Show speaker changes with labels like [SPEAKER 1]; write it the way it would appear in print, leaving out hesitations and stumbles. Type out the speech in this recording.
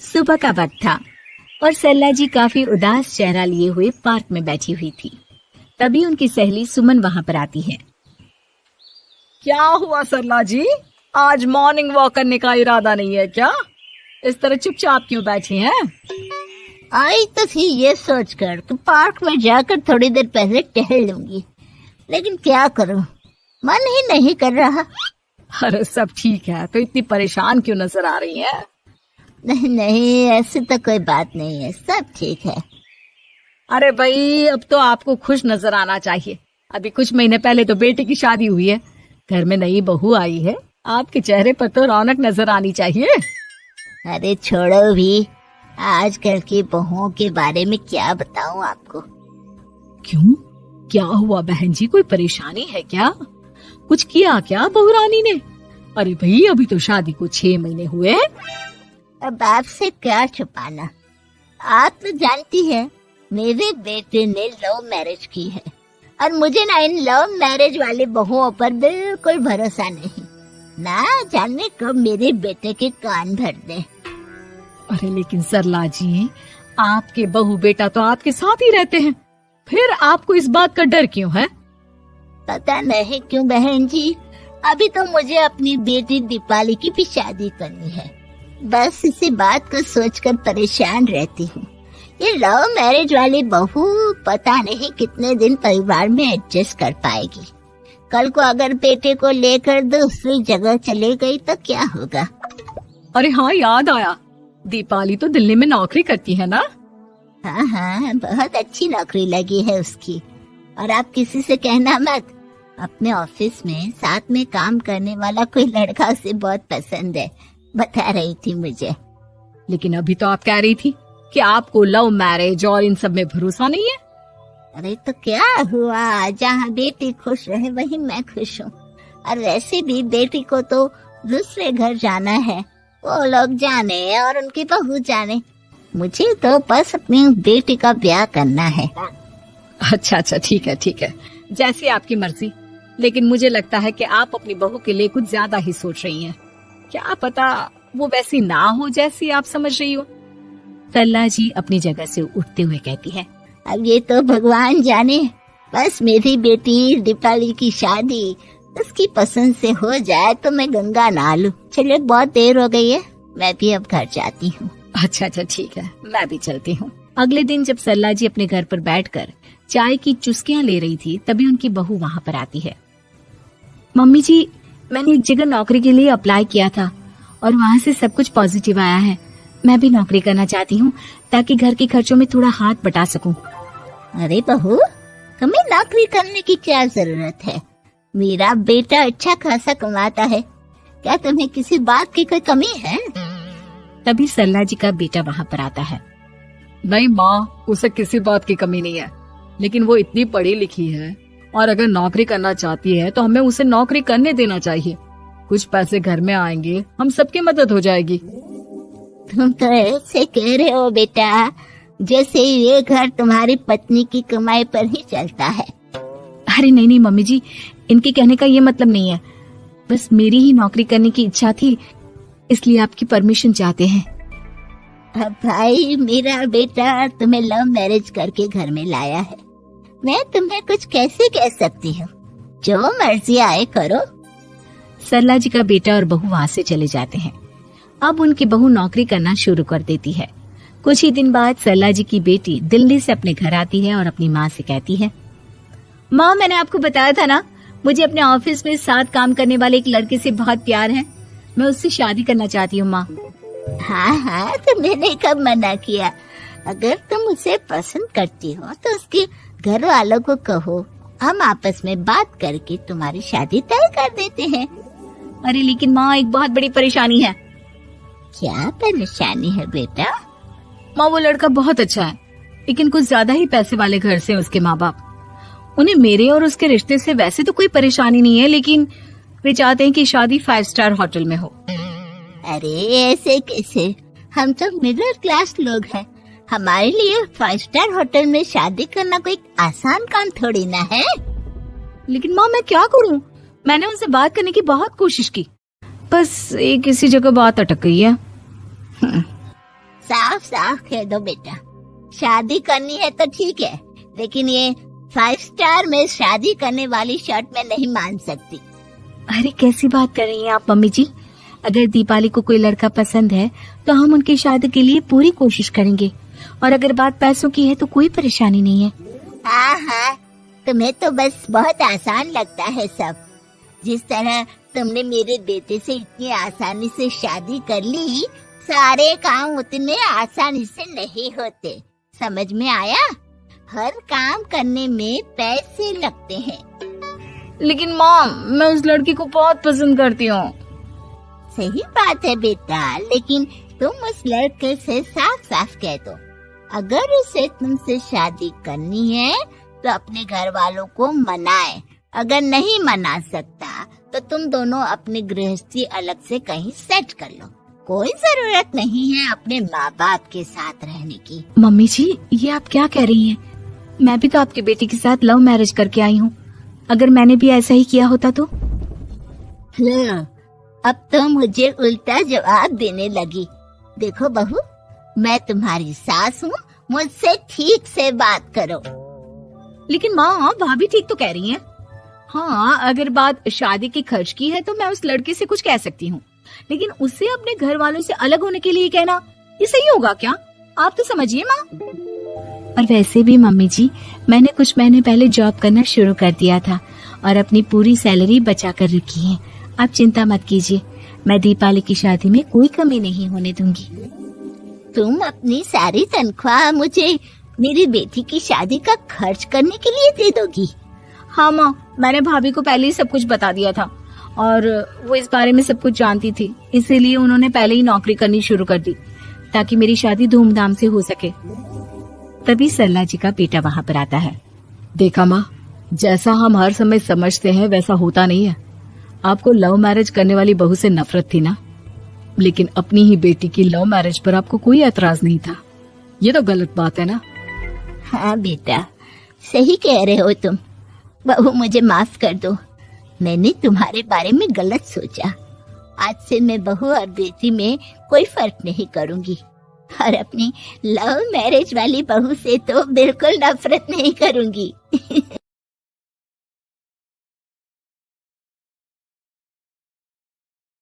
[SPEAKER 1] सुबह का वक्त था और सरला जी काफी उदास चेहरा लिए हुए पार्क में बैठी हुई थी। तभी उनकी सहेली सुमन वहां पर आती है।
[SPEAKER 2] क्या हुआ सरला जी, आज मॉर्निंग वॉक करने का इरादा नहीं है क्या? इस तरह चुपचाप क्यों बैठी हैं?
[SPEAKER 3] आई तो थी ये सोचकर कि पार्क में जाकर थोड़ी देर पहले टहल लूंगी, लेकिन क्या करूं, मन ही नहीं कर रहा।
[SPEAKER 2] अरे सब ठीक है, तो इतनी परेशान क्यों नजर आ रही है?
[SPEAKER 3] नहीं नहीं, ऐसी तो कोई बात नहीं है, सब ठीक है।
[SPEAKER 2] अरे भाई, अब तो आपको खुश नजर आना चाहिए। अभी कुछ महीने पहले तो बेटे की शादी हुई है, घर में नई बहू आई है, आपके चेहरे पर तो रौनक नजर आनी चाहिए।
[SPEAKER 3] अरे छोड़ो भी, आजकल की बहुओं के बारे में क्या बताऊं आपको।
[SPEAKER 2] क्यों, क्या हुआ बहन जी, कोई परेशानी है क्या? कुछ किया क्या बहू रानी ने? अरे भाई, अभी तो शादी को 6 महीने हुए हैं।
[SPEAKER 3] अब आपसे क्या छुपाना, आप तो जानती है मेरे बेटे ने लव मैरिज की है और मुझे ना इन लव मैरिज वाली बहुओं पर बिल्कुल भरोसा नहीं। ना जाने कब मेरे बेटे के कान भर दे।
[SPEAKER 2] अरे लेकिन सरला जी, आपके बहू बेटा तो आपके साथ ही रहते हैं, फिर आपको इस बात का डर क्यों है?
[SPEAKER 3] पता नहीं क्यों बहन जी, अभी तो मुझे अपनी बेटी दीपाली की भी शादी करनी है। बस इसी बात को सोचकर परेशान रहती हूँ। ये लव मैरिज वाली बहू पता नहीं कितने दिन परिवार में एडजस्ट कर पाएगी। कल को अगर बेटे को लेकर दूसरी जगह चले गई तो क्या होगा?
[SPEAKER 2] अरे हाँ, याद आया, दीपाली तो दिल्ली में नौकरी करती है ना?
[SPEAKER 3] हाँ हाँ, बहुत अच्छी नौकरी लगी है उसकी। और आप किसी से कहना मत, अपने ऑफिस में साथ में काम करने वाला कोई लड़का उसे बहुत पसंद है, बता रही थी मुझे।
[SPEAKER 2] लेकिन अभी तो आप कह रही थी कि आपको लव मैरिज और इन सब में भरोसा नहीं है।
[SPEAKER 3] अरे तो क्या हुआ, जहाँ बेटी खुश रहे वहीं मैं खुश हूँ। और वैसे भी बेटी को तो दूसरे घर जाना है, वो लोग जाने और उनकी बहू जाने, मुझे तो बस अपनी बेटी का ब्याह करना है।
[SPEAKER 2] अच्छा अच्छा, ठीक है ठीक है, जैसी आपकी मर्जी। लेकिन मुझे लगता है कि आप अपनी बहू के लिए कुछ ज्यादा ही सोच रही हैं। क्या पता वो वैसी ना हो जैसी आप समझ रही हो।
[SPEAKER 1] सरला जी अपनी जगह से उठते हुए कहती है,
[SPEAKER 3] अब ये तो भगवान जाने, बस मेरी बेटी दीपाली की शादी उसकी पसंद से हो जाए तो मैं गंगा नहा लूं। चलिए बहुत देर हो गई है, मैं भी अब घर जाती हूँ।
[SPEAKER 2] अच्छा अच्छा ठीक है, मैं भी चलती हूँ।
[SPEAKER 1] अगले दिन जब सरला जी अपने घर पर बैठकर चाय की चुस्कियां ले रही थी, तभी उनकी बहू वहां पर आती है। मम्मी जी, मैंने एक जगह नौकरी के लिए अप्लाई किया था और वहाँ से सब कुछ पॉजिटिव आया है। मैं भी नौकरी करना चाहती हूँ ताकि घर के खर्चों में थोड़ा हाथ बटा सकूं।
[SPEAKER 3] अरे बहू, तुम्हें नौकरी करने की क्या जरूरत है? मेरा बेटा अच्छा खासा कमाता है, क्या तुम्हें किसी बात की कोई कमी है?
[SPEAKER 1] तभी सरला जी का बेटा वहाँ पर आता है।
[SPEAKER 2] नहीं माँ, उसे किसी बात की कमी नहीं है, लेकिन वो इतनी पढ़ी लिखी है और अगर नौकरी करना चाहती है तो हमें उसे नौकरी करने देना चाहिए। कुछ पैसे घर में आएंगे, हम सबकी मदद हो जाएगी।
[SPEAKER 3] तुम तो ऐसे कह रहे हो बेटा जैसे ये घर तुम्हारी पत्नी की कमाई पर ही चलता है।
[SPEAKER 1] अरे नहीं नहीं मम्मी जी, इनके कहने का ये मतलब नहीं है, बस मेरी ही नौकरी करने की इच्छा थी, इसलिए आपकी परमिशन चाहते हैं।
[SPEAKER 3] अब भाई, मेरा बेटा तुम्हें लव मैरिज करके घर में लाया है, मैं तुम्हें कुछ कैसे कह सकती हूँ? जो मर्जी आए करो।
[SPEAKER 1] सरला जी का बेटा और बहू वहाँ से चले जाते हैं। अब उनकी बहू नौकरी करना शुरू कर देती है। कुछ ही दिन बाद सरला जी की बेटी दिल्ली से अपने घर आती है और अपनी माँ से कहती है, माँ, मैंने आपको बताया था ना, मुझे अपने ऑफिस में साथ काम करने वाले एक लड़के से बहुत प्यार है, मैं उससे शादी करना चाहती हूँ। माँ,
[SPEAKER 3] हाँ हाँ, तो मैंने कब मना किया? अगर तुम उसे पसंद करती हो तो उसके घर वालों को कहो, हम आपस में बात करके तुम्हारी शादी तय कर देते हैं।
[SPEAKER 1] अरे लेकिन माँ, एक बहुत बड़ी परेशानी है।
[SPEAKER 3] क्या परेशानी है बेटा?
[SPEAKER 2] माँ, वो लड़का बहुत अच्छा है, लेकिन कुछ ज्यादा ही पैसे वाले घर से उसके माँ बाप। उन्हें मेरे और उसके रिश्ते से वैसे तो कोई परेशानी नहीं है, लेकिन वे चाहते हैं कि शादी 5 स्टार होटल में हो।
[SPEAKER 3] अरे ऐसे कैसे, हम तो मिडिल क्लास लोग हैं, हमारे लिए 5 स्टार होटल में शादी करना कोई आसान काम थोड़ी ना है।
[SPEAKER 2] लेकिन माँ, मैं क्या करूँ? मैंने उनसे बात करने की बहुत कोशिश की, बस एक किसी जगह बात अटक गई है।
[SPEAKER 3] साफ साफ कह दो बेटा, शादी करनी है तो ठीक है, लेकिन ये 5 स्टार में शादी करने वाली शर्त मैं नहीं मान सकती।
[SPEAKER 1] अरे कैसी बात कर रही हैं आप मम्मी जी? अगर दीपाली को कोई लड़का पसंद है तो हम उनकी शादी के लिए पूरी कोशिश करेंगे, और अगर बात पैसों की है तो कोई परेशानी नहीं है।
[SPEAKER 3] हाँ हाँ, तुम्हें तो बस बहुत आसान लगता है सब। जिस तरह तुमने मेरे बेटे से इतनी आसानी से शादी कर ली, सारे काम उतने आसानी से नहीं होते। समझ में आया? हर काम करने में पैसे लगते हैं।
[SPEAKER 2] लेकिन माँ, मैं उस लड़की को बहुत पसंद करती हूँ।
[SPEAKER 3] सही बात है बेटा, लेकिन तुम उस लड़के से साफ साफ कह दो, अगर उसे तुमसे शादी करनी है तो अपने घर वालों को मनाए। अगर नहीं मना सकता तो तुम दोनों अपनी गृहस्थी अलग से कहीं सेट कर लो। कोई जरूरत नहीं है अपने माँ बाप के साथ रहने की।
[SPEAKER 1] मम्मी जी, ये आप क्या कह रही हैं? मैं भी तो आपके बेटे के साथ लव मैरिज करके आई हूँ। अगर मैंने भी ऐसा ही किया होता तो?
[SPEAKER 3] लो, अब तो मुझे उल्टा जवाब देने लगी। देखो बहू, मैं तुम्हारी सास हूँ, मुझसे ठीक से बात करो।
[SPEAKER 2] लेकिन माँ, भाभी ठीक तो कह रही हैं। हाँ, अगर बात शादी के खर्च की है तो मैं उस लड़के से कुछ कह सकती हूँ, लेकिन उससे अपने घर वालों से अलग होने के लिए कहना, ये सही होगा क्या? आप तो समझिए माँ।
[SPEAKER 1] और वैसे भी मम्मी जी, मैंने कुछ महीने पहले जॉब करना शुरू कर दिया था और अपनी पूरी सैलरी बचा कर रखी है। आप चिंता मत कीजिए, मैं दीपाली की शादी में कोई कमी नहीं होने दूंगी।
[SPEAKER 3] तुम अपनी सारी तनख्वाह मुझे मेरी बेटी की शादी का खर्च करने के लिए दे दोगी?
[SPEAKER 2] हाँ माँ, मैंने भाभी को पहले ही सब कुछ बता दिया था और वो इस बारे में सब कुछ जानती थी, इसीलिए उन्होंने पहले ही नौकरी करनी शुरू कर दी ताकि मेरी शादी धूमधाम से हो सके।
[SPEAKER 1] तभी सरला जी का बेटा वहाँ पर आता है।
[SPEAKER 2] देखा माँ, जैसा हम हर समय समझते हैं वैसा होता नहीं है। आपको लव मैरिज करने वाली बहू से नफरत थी ना, लेकिन अपनी ही बेटी की लव मैरिज पर आपको कोई एतराज नहीं था। ये तो गलत बात है ना?
[SPEAKER 3] हाँ बेटा, सही कह रहे हो तुम। बहू, मुझे माफ कर दो, मैंने तुम्हारे बारे में गलत सोचा। आज से मैं बहू और बेटी में कोई फर्क नहीं करूंगी, और अपनी लव मैरिज वाली बहू से तो बिल्कुल नफरत नहीं करूंगी।